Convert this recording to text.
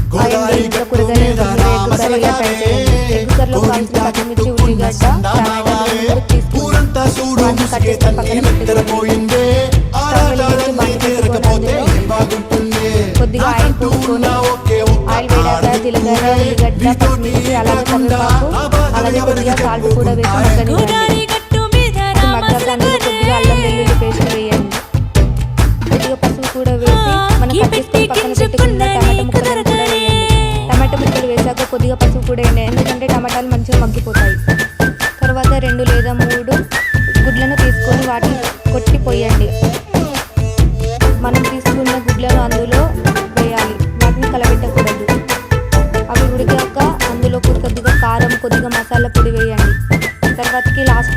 ఇంట్లో కూరగాయలు egg కర్రీలా try చేయండి. ఎగ్ కర్రీలో కావాల్సిన పచ్చిమిర్చి, ఉల్లిగడ్డ, టమాటా తీసుకుని వాటిని కట్ చేసుకొని పక్కన పెట్టుకోండి. కొద్దిగా ఆయిల్ పోసుకొని ఆయిల్ వేడాక జీలకర్ర, ఉల్లిగడ్డ, పచ్చిమిర్చి, అలాగే కరివేపాకు, అలాగే కొద్దిగా సాల్ట్ కూడా వేసి మగ్గనివ్వండి. మగ్గాక అందులో కొద్దిగా అల్లం వెల్లుల్లి పేస్ట్ వేయండి. కొద్దిగా పసుపు కూడా వేసి మనం కట్ చేసుకొని పక్కన పెట్టుకున్న టమాటా ముక్కలను కూడా వేయండి. టమాటా ముక్కలు వేసాక కొద్దిగా పసుపు కూడా వేయండి, ఎందుకంటే టమాటాలు మంచిగా మగ్గిపోతాయి. తర్వాత 2 లేదా 3 గుడ్లను తీసుకొని వాటిని కొట్టి పోయండి. మనం తీసుకున్న గుడ్లను అందులో వేయాలి, వాటిని కలబెట్టకూడదు. అవి ఉడికాక అందులో కొద్దిగా కారం, కొద్దిగా మసాలా పొడి వేయండి. తర్వాతకి లాస్ట్